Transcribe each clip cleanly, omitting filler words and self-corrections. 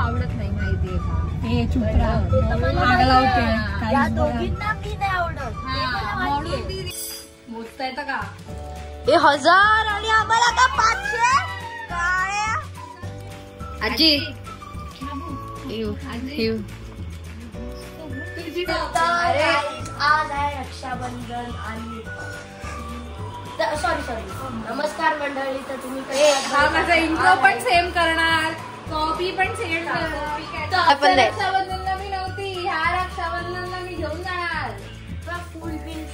आवडत नाही माहितीये का? हे चुप राहा, आगला होते या दोघींना मी नाही आवडत. म्हणून ती मोजता येतं का? 1000 आणि आम्हाला आता 500. काय आजी आज आहे रक्षाबंधन आणि सॉरी नमस्कार मंडळी. तर तुम्ही हा माझा इंट्रो पण सेम करणार, कॉपी पण सेम करणार. रक्षाबंधनला मी नव्हती, ह्या रक्षाबंधनला मी घेऊन जाणार. फुल बिल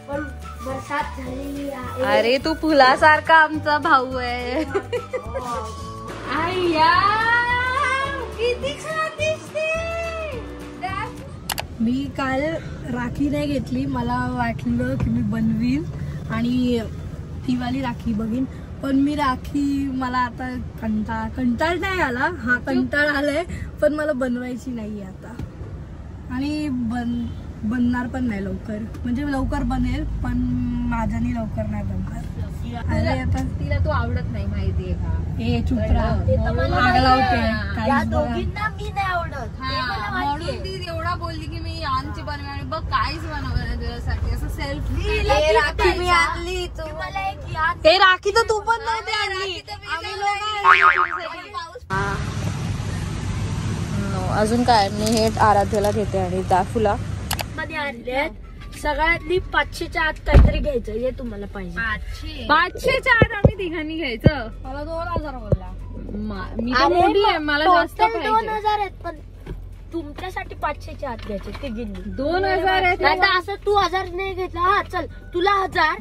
पण बरसात झालेली आहे. अरे तू फुलासारखा आमचा भाऊ आहे. आय्या किती छान दिसते. मी काल राखी नाही घेतली, मला वाटलं की मी बनवीन आणि ती वाली राखी बघीन, पण मी राखी मला आता कंटाळ नाही आला. हा कंटाळ आलाय, पण मला बनवायची नाहीये आता आणि बनणार पण नाही लवकर. म्हणजे लवकर बनेल पण माझ्यानी लवकर नाही बनणार. अरे आता तिला तू आवडत नाही माहितीये का? हे चुप राहा, आगला होते. या दोघींना मी नाही आवडत. म्हणून ती एवढा बोलली की मी यांची बनवणार. बघ काहीच बनवलं तुझ्यासाठी, असं सेल्फ राखी मी आणली. तुम्हाला एक याद हे राखी तर तू पण नव्हती आणली, आम्ही अजून काय. मी हे आराध्याला घेते आणि त्या फुला मध्ये आणले. सगळ्यांनी 500च्या आत काहीतरी घ्यायचं. हे तुम्हाला पाहिजे 500च्या आत आम्ही तिघांनी घ्यायचं. मला 2000 बोलला. मी तर मोठी आहे, मला जास्त 2000 आहेत, पण तुमच्यासाठी 500च्या आत घ्यायचे. ते गिन्नी 2000 आहेत. नाही तर असं तू 1000 नाही घेतला. हा चल तुला 1000.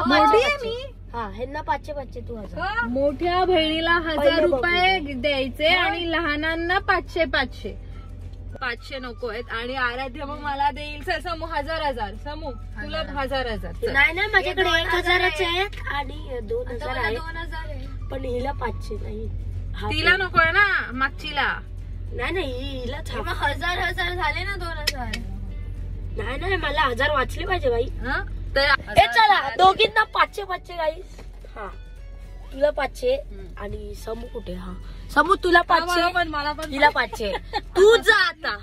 मोठी आहे मी. हा ह्यांना 500 तू 1000. मोठ्या बहिणीला 1000 रुपये द्यायचे आणि लहानांना 500 नको आहेत. आणि आराध्य मग मला देईल समू 1000 समू तुला 1000. नाही माझ्याकडे 1000च आहेत आणि 2000 आहे, पण हिला 500 नाही. तिला नको आहे ना मागचीला. नाही हिला 1000 झाले ना 2000. नाही मला 1000 वाचले पाहिजे बाई. तर चला दोघींना 500 गाईस. हा तुला 500 आणि समू कुठे. हा समू तुला 500 पण मला पण हिला 500. तू जा आता,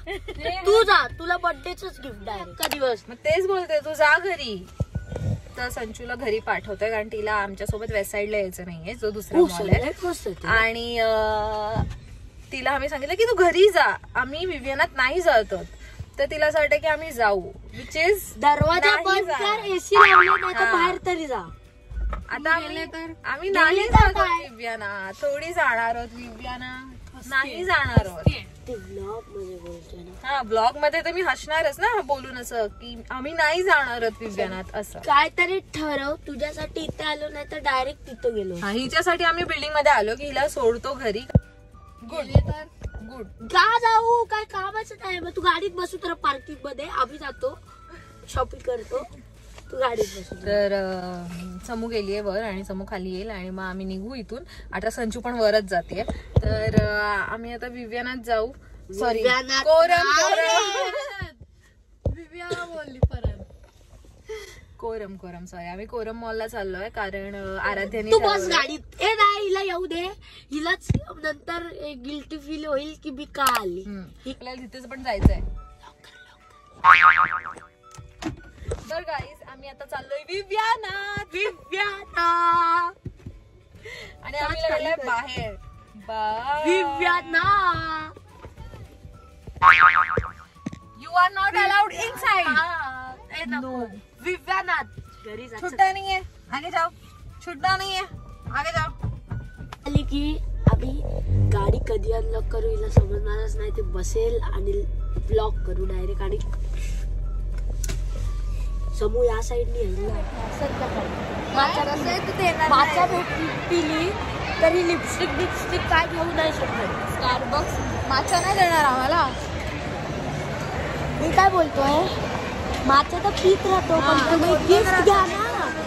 तू जा. तुला बर्थडेच गिफ्ट आहे का दिवस. मग तेच बोलते, तू जा घरी. तर संचूला घरी पाठवतोय कारण तिला आमच्या सोबत वेस्ट साईडला यायचं नाहीये, जो दुसरा मॉल आहे. आणि तिला आम्ही सांगितलं की तू घरी जा, आम्ही विवियनात नाही जात. तर तिला असं वाटतं की आम्ही जाऊ, विच इज दरवाजा बंद कर, एसी लावले नाही तर बाहेर तरी जा. आता आम्ही नाही जात विवियाना, थोडी जाणार आहोत विवियाना, नाही जाणार आहोत. हा ब्लॉग मध्ये तर मी हसणारच ना बोलून असं की आम्ही नाही जाणार आहोत विवियानात. असं काहीतरी ठरव. तुझ्यासाठी इथे आलो नाही तर डायरेक्ट तिथं गेलो. हिच्यासाठी आम्ही बिल्डिंग मध्ये आलो की हिला सोडतो घरी. गुड का जाऊ, काय कामाचं नाही. मग तू गाडीत बसू तर पार्किंग मध्ये, आम्ही जातो शॉपिंग करतो, तू गाडीत बसू. तर समू गेलीये वर आणि समू खाली येईल आणि मग आम्ही निघू इथून. आता संचू पण वरच जाते. तर आम्ही आता विवियानात जाऊ. सॉरी कोरम विवियाना बोलली परत. कोरम सॉरी, आम्ही कोरम मॉलला चाललोय कारण आराध्याने. तू बस गाडीत. ए नाही हिला येऊ दे, हिलाच नंतर गिल्टी फील होईल की मी का आली. आपल्याला तिथेच पण जायचंय. तर गाईस आम्ही आता चाललोय विवियानात आणि आम्ही लागलोय बाहेर. Viviana you are not allowed inside. No विवियानात घरी जा. छुट्टा नहीं है, आगे जाओ. छुट्टा नहीं है, आगे जाओ. आली की आम्ही गाडी कधी अनलॉक करू हिला समजणारच नाही. ते बसेल आणि ब्लॉक करू डायरेक्ट. आणि समूह या साईडनी माझ्या पिली तरी लिपस्टिक काय घेऊ नाही शकत. स्टारबक्स माचा नाही देणार आम्हाला. मी काय बोलतोय, माचा तर पीत राहतो पण तुम्ही गिफ्ट घ्या ना.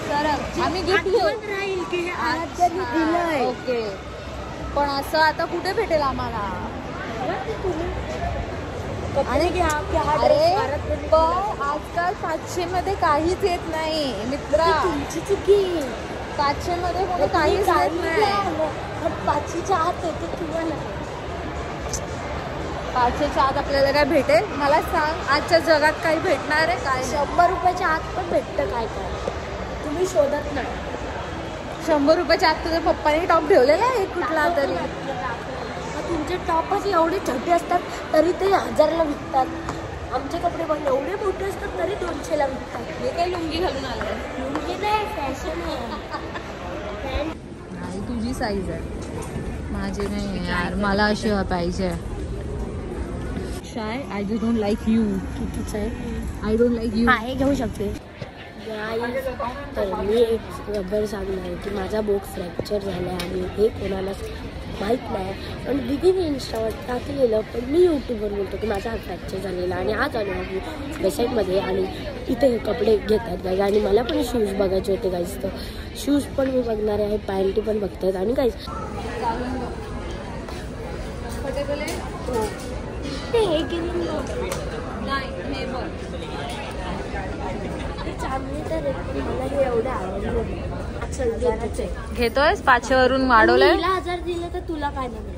तर आम्ही गिफ्ट घेऊ. राहील की आराध्याने दिलंय. ओके पण असं आता कुठे भेटेल आम्हाला. आणि अरे पण आजकाल 500 मध्ये काहीच येत नाही मित्रा. तुमची चुकी. 500 मध्ये कोणी काहीच येत नाही. 500च्या आत येते तुम्हाला. 500च्या आत आपल्याला काय भेटेल मला सांग. आजच्या जगात काही भेटणार आहे काय? 100 रुपयाच्या आत पण भेटतं काय काय तुम्ही शोधत नाही. 100 रुपयाच्या आत तुझ्या पप्पाने टॉप ठेवलेला आहे कुठला तरी. तुमचे टॉपच एवढे छोटे असतात तरी ते 1000ला विकतात. आमचे कपडे बघ एवढे मोठे असतात तरी 200ला विकतात. हे काही लुंगी घालून आलं लुंगी नाही फॅशन आहे. नाही तुझी साईज आहे माझी नाही यार. मला अशी पाहिजे. Shy I don't like you. कितीच आहे आय डोंट लाईक यू. हे घेऊ शकते. तर मी एक खबर सांगणार आहे की माझा बोट फ्रॅक्चर झाला आहे आणि हे कोणालाच माहीत नाही. पण दीदीने इंस्टावर टाकलेलं पण मी यूट्यूबवर बोलतो की माझा हात फ्रॅक्चर झालेला आणि आज आलो मी वेबसाईटमध्ये आणि इथे हे कपडे घेतात गाईज. आणि मला पण शूज बघायचे होते गाईज. तर शूज पण मी बघणार आहे पॅन्टी पण बघतात. आणि गाईज ते हे केली नाही हे बघ चांगली तर मला हे एवढं आवडलं. घेतोयस 500 वरून वाढवलंय. 1000 दिलं तर तुला काय नाही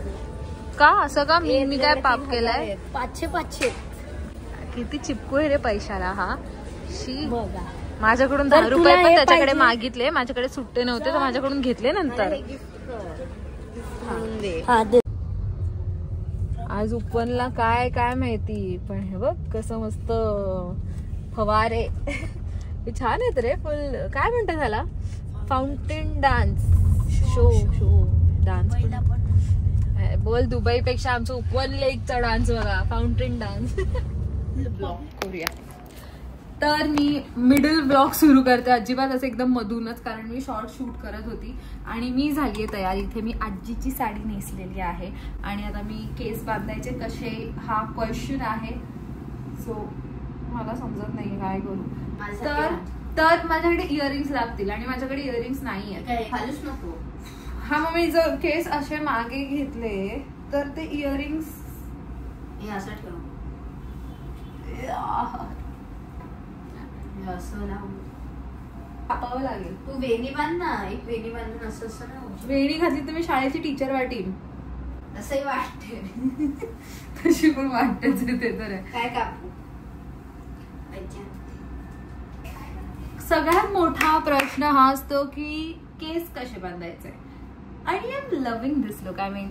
का असं का? मी काय पाप केलाय? 500 किती चिपकू आहे रे पैशाला हा. शी बघा माझ्याकडून तर 10 रुपये तुला पण हे त्याच्याकडे पाहिजे? मागितले. माझ्याकडे सुट्टे नव्हते तर माझ्याकडून घेतले नंतर. हा दे. आज उपवनला काय काय माहिती पण हे बघ कसं मस्त फवारे. हे छान आहेत रे. फुल काय म्हणतात त्याला? फाउंटेन डान्स शो डान्स बोल. दुबई पेक्षा आमचं उपवन लेकचा डान्स बघा. फाउंटेन डान्स करूया. तर मी मिडल ब्लॉग सुरू करते अजिबात असं एकदम मधूनच कारण मी शॉर्ट शूट करत होती. आणि मी झाली आहे तयार. इथे मी आजीची साडी नेसलेली आहे आणि आता मी केस बांधायचे कसे हा क्वेश्चन आहे. सो मला समजत नाही काय करू. तर माझ्याकडे इयरिंग्स लागतील आणि माझ्याकडे इयरिंग्स नाही आहेत. घालूच नको. हा मग मी जर केस असे मागे घेतले तर ते इयरिंग्स असं ठेव. कापावं लागेल. तू वेणी बांध ना. एक वेणी बांधून असं असं ना. वेणी घातली तर मी शाळेची टीचर वाटीन. असंही वाटते. तशी पण वाटतेच ते तर आहे. काय कापू? सगळ्यात मोठा प्रश्न हा असतो की केस कसे बांधायचे. आणि I am loving this look. I mean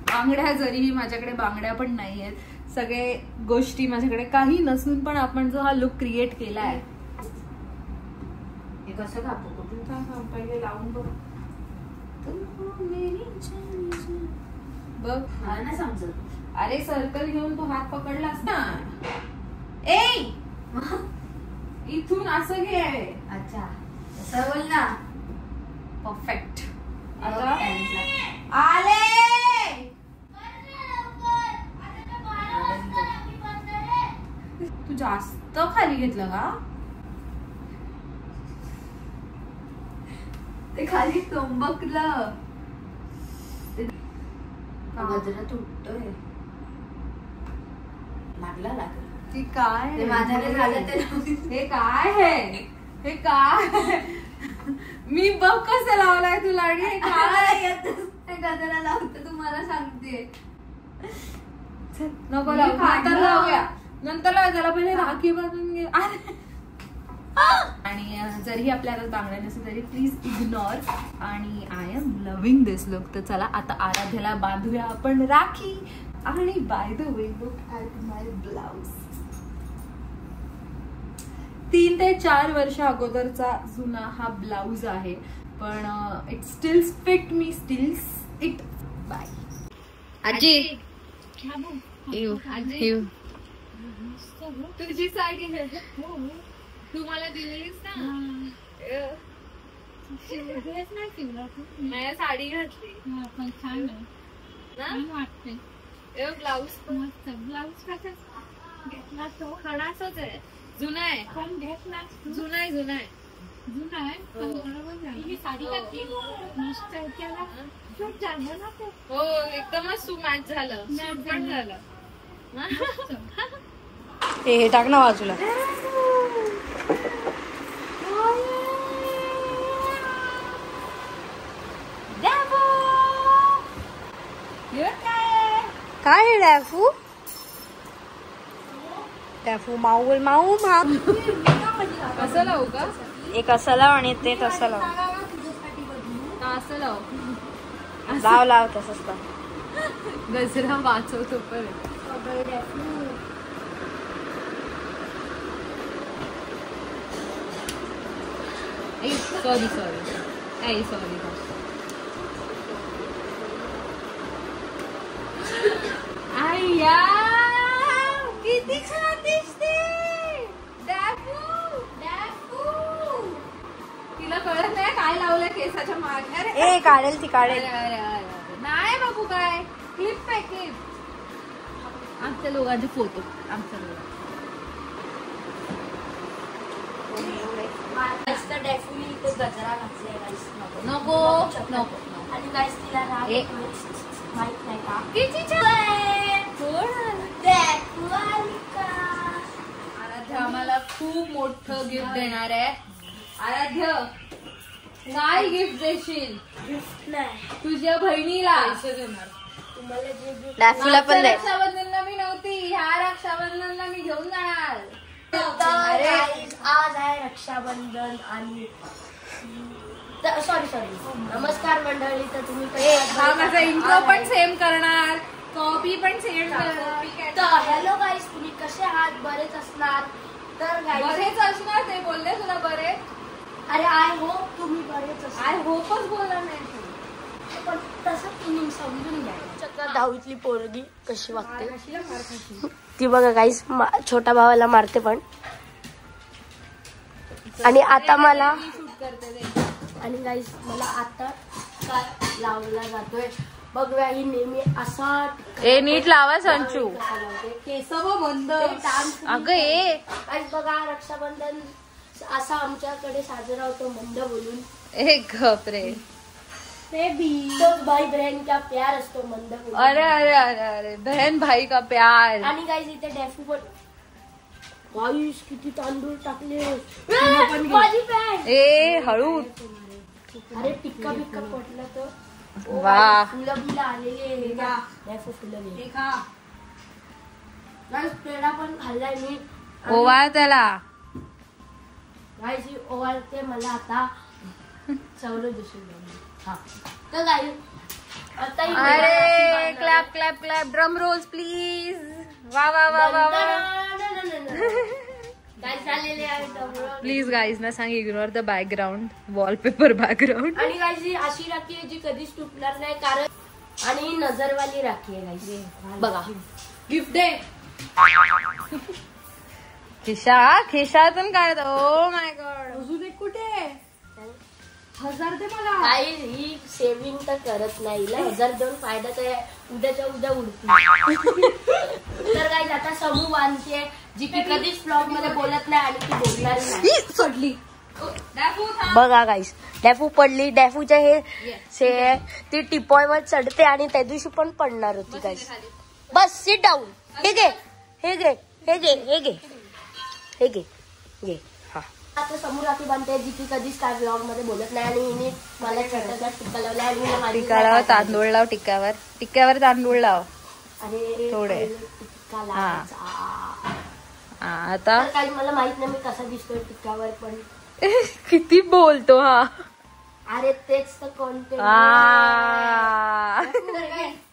बांगड्या जरीही माझ्याकडे बांगड्या पण नाही आहेत. सगळे गोष्टी माझ्याकडे काही नसून पण आपण जो हा लुक क्रिएट केलाय. हे कसं कापू? कुठून पहिले लावून बघ. बघ मला नाही समजत. अरे सर्कल घेऊन तू हात पकडलास ना. ए इथून असं घे. अच्छा असं बोल ना. परफेक्ट. आता आले. तू जास्त खाली घेतलं का? ते खाली टोंबकलं. गजरा तुटतोय. लागला ती काय माझ्याकडे झालं ते. हे काय आहे? हे काय? मी बघ कसं लावलाय तुला. आणि हे काय गजरा लावते तुम्हाला सांगते. नको लावू. नंतर लावूया. नंतर लावूया. त्याला पहिले राखी बांधून घे. आणि जरी आपल्याला बांगड्या नसेल तरी प्लीज इग्नोर. आणि I am loving this look. तर चला आता आराध्याला बांधूया आपण राखी. आणि by the way look at my blouse. 3 ते 4 वर्ष अगोदरचा जुना हा ब्लाउज आहे पण it stills fit me stills it. Bye आजी. तुझी साडी तू मला दिलीस ना. मी साडी घातली छान वाटते. ब्लाउज मस्त. ब्लाउज कसा घेतला तो खडाचाच आहे. जुना आहे. पण घेतला जुना आहे. जुना आहे. जुना आहे पण बरोबर झाली. ही साडी घातली मस्त आहे. त्याला सूट झालं ना ते. हो एकदमच तू मॅच झालं. सूट पण झालं. हे टाक ना बाजूला. काय हे डॅफू डॅफू माऊ माऊ माऊ असं लावू का? एक असं लाव आणि ते तसं लाव. असं लाव. लाव लाव तसंच लाव. गजरा वाचवतो पण. Sorry sorry sorry. आय्या किती छान दिसते. तिला कळत नाही काय लावलंय केसाच्या मागे. ए काढेल ती काढेल. नाही बाबू काय क्लिप आहे क्लिप. आमच्या लोकांचे फोटो आमच्या लोक. डॅफूनी इथे गजरा घातलाय नको नको. आणि गाईस तिला राग एक. माहित नाही का किती आराध्य आम्हाला खूप मोठं गिफ्ट देणार आहे. आराध्य काय गिफ्ट देशील? गिफ्ट नाही तुझ्या बहिणीला. तुम्हाला जे गिफ्ट डॅफूला पण दे. रक्षाबंधनला मी नव्हती, ह्या रक्षाबंधनला मी घेऊन जाणार. आज आहे रक्षाबंधन आणि सॉरी नमस्कार मंडळी. तर तुम्ही हा माझा इंट्रो पण सेम करणार, कॉपी पण सेम करणार. तर हॅलो गाईस, तुम्ही कसे आहात? बरेच असणार. तर बरेच असणार ते बोलले तुला बरे. अरे आय होप तुम्ही बरेच असणार. आय होपच बोलला नाही तू. पण तसं तुम्ही समजून घ्या. 10वीतली पोरगी कशी वागते ती बघा गाईस. छोटा भावाला मारते पण. आणि आता मला आणि गाईस मला आता काय लावला जातोय बघूया. ही नेहमी असा ए नीट लावा संचू. केस बंद अगं ए गाईस बघा. रक्षाबंधन असा आमच्याकडे साजरा होतो मंद बोलून. एक घपरे तोच भाई बहन का प्यार असतो मंद बोलून. अरे अरे अरे अरे बहन भाई का प्यार. आणि गाईस इथे डॅफू पण गाईस किती तांदूळ टाकले. माझी पॅन्ट ए हळू. अरे टिक्का बिक्का पडला तर वा फुलं बिलं आलेले. डॅफू फुलं गाईस पेढा पण खाल्लाय मी. ओवाळ त्याला. गाईस ओवाळते मला आता चवलं दिसून. हा तर गाईस आता अरे clap clap clap. Drum rolls please. वा वा वा वा वा. प्लीज गाईज ना सांग ignore the background, wallpaper background. आणि गाईज ही अशी राखी आहे जी कधीच तुटणार नाही. कारण आणि नजरवाली राखी आहे गाईज. बघा गिफ्ट दे. खिशातून काढत. Oh my God. अजून एक कुठे? 1000 दे मला. काही ही सेव्हिंग तर करत नाही. 1000 देऊन फायदा तर उद्याच्या उद्या उडते. तर गाईज आता समूह बांधते जी की कधीच ब्लॉग मध्ये बोलत नाही आणि ती बोलणार नाही. पडली. बघा गाईस डॅफू पडली. डॅफूच्या हे ती टिपॉयवर चढते आणि त्या दिवशी पण पडणार होती गाईस. बस सिट डाऊन. हे घे हे घे हे घे हे घे हे घे घे. हा आता समोर राखी बांधते जी की कधीच काय ब्लॉग मध्ये बोलत नाही. आणि हिने मला छोटासा टिक्का लावला आणि टिक्का लाव. तांदूळ लाव टिक्क्यावर. टिक्क्यावर तांदूळ लाव. अरे थोडे. टिक्का लावायचा. आता काही मला माहित नाही मी कसा दिसतोय टिक्क्यावर पण. किती बोलतो हा. अरे तेच तर कोणते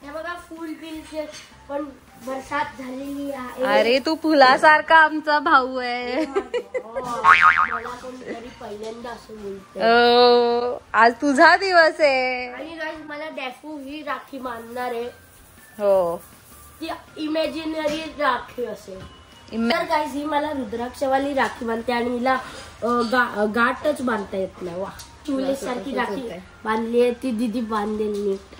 हे बघा फुल बिल पण बरसात झालेली आहे. अरे तू फुलासारखा आमचा भाऊ आहे. मला कोणतरी पहिल्यांदा असं बोलतो. आज तुझा दिवस आहे. आणि गाईज मला डॅफू ही राखी बांधणार आहे. हो ती इमॅजिनरी राखी असेल. तर गाईज ही मला रुद्राक्षवाली राखी बांधते आणि हिला गाठच बांधता येत नाही. वा तुला सारखी राखी बांधली आहे ती दीदी बांधेल नीट.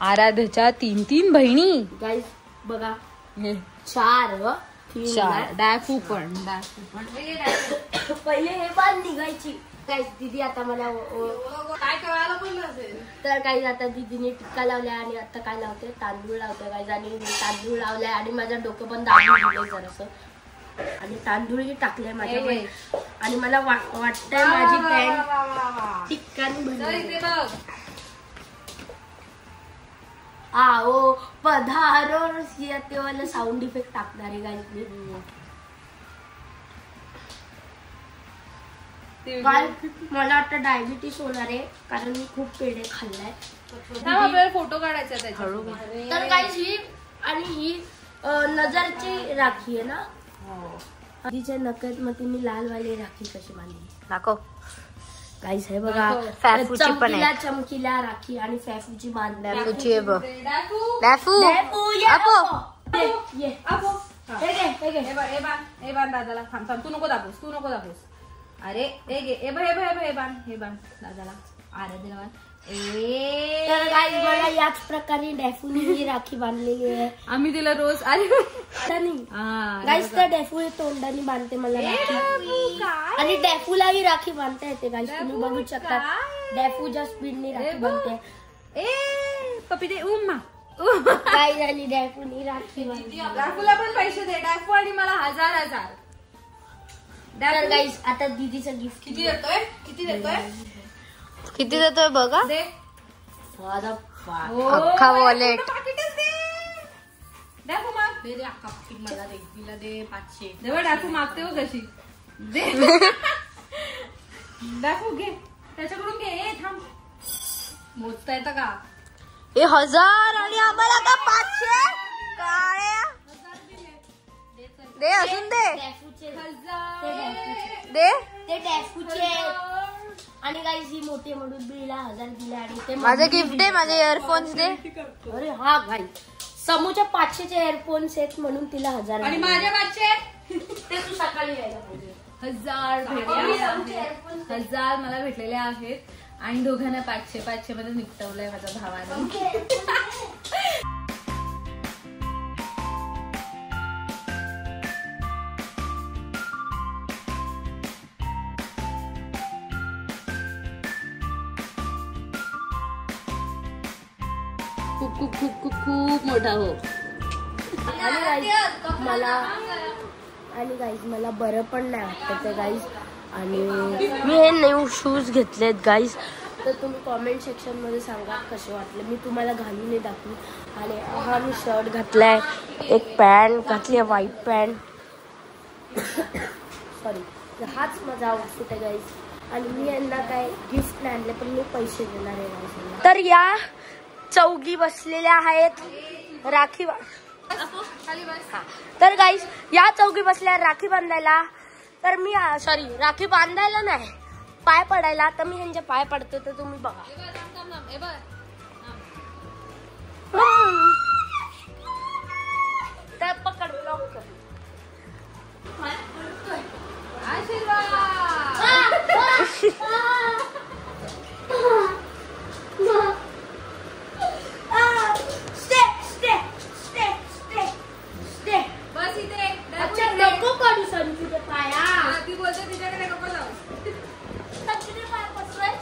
आराध्याच्या 3 बहिणी गाईज बघा 4 डायफू पण पहिले हे बांध निघायची. गाईज दीदी आता मला काय करायला बोललं असेल. तर गाईज आता दीदीने टिक्का लावलाय आणि आता काय लावते तांदूळ लावते गाईज. आणि तांदूळ लावलाय आणि माझं डोकं पण दाबून दिलंय जरासं आणि तांदूळही टाकले माझ्याकडे. आणि मला वाटतंय माझी पॅन्ट टिक्काने भरली. आओ पधारो ते वाला साऊंड इफेक्ट टाकणार आहे गाईज मी. मला आता डायबिटीस होणार आहे कारण मी खूप पेढे खाल्लाय. आपल्याला फोटो काढायचा त्याच्यावर. तर गाईज ही आणि ही नजरची राखी आहे ना. तिच्या नकत मग मी लालवाली राखी कशी बांधली दाखव गाईज. हे बघा फॅफूची पण आहे. चमकीला राखी आणि फॅफूची बांधली. फॅफूची आहे बघ. हे बांध दादाला. थांब तू नको दाखवूस. अरे हे बांध दादाला. आराध्याला तर गाईज मला याच प्रकारे डॅफूनी राखी बांधलेली आहे. आम्ही तिला रोज गाईज तर डॅफू तोंडाने बांधते मला राखी आणि डॅफूलाही राखी बांधता येते गाईज. तुम्ही बघू शकता डॅफूच्या स्पीडने राखी बांधते. पपी दे उम्मा. गाईज आणि डॅफूनी राखी बांधते. डॅफूला पण पैसे दे. डॅफू आणि मला 1000. तर गाईज आता दीदीचं गिफ्ट किती देतोय बघा. अख्खा वॉलेट. डॅफू मागते हो कशी. डॅफू घे त्याच्याकडून घे. थांब मोजता येतं का. 1000 आणि आम्हाला का 500. काळ्या दे अजून दे ते डॅफूचे आणि गाईज ही मोठे म्हणून बिळला 1000 दिले आणि ते माझं गिफ्ट आहे. माझे इयरफोन्स दे. अरे हा गाई समूच्या 500चे इयरफोन्स आहेत म्हणून तिला 1000 आणि माझ्या 500 ते तू सकाळी यायला पाहिजे. 1000 मला भेटलेले आहेत आणि दोघांना 500 मध्ये निपटवलंय माझ्या भावाने. खूप मोठा हो. आणि गाईज मला बरं पण नाही वाटत गाईज. आणि मी हे न्यू शूज घेतलेत गाईज. तर तुम्ही कॉमेंट सेक्शन मध्ये सांगा कसे वाटले. मी तुम्हाला घालून दाखवू. आणि हा मी शर्ट घातलाय. एक पॅन्ट घातली आहे व्हाईट पॅन्ट. सॉरी हाच माझा आउटफिट आहे गाईज. आणि मी यांना काय गिफ्ट नाही आणले पण मी पैसे देणार आहे गाईज. तर या चौघी बसलेल्या आहेत राखी. तर गाईज या चौघी बसल्या राखी बांधायला. तर मी सॉरी राखी बांधायला नाही पाय पडायला. तर मी ह्यांचे पाय पडते तर तुम्ही बघा. तर पकड ब्लॉक कर. नको काढू सर तुझे पाया. ती बोलते तिच्याकडे नको जाऊ. पाय पसराय.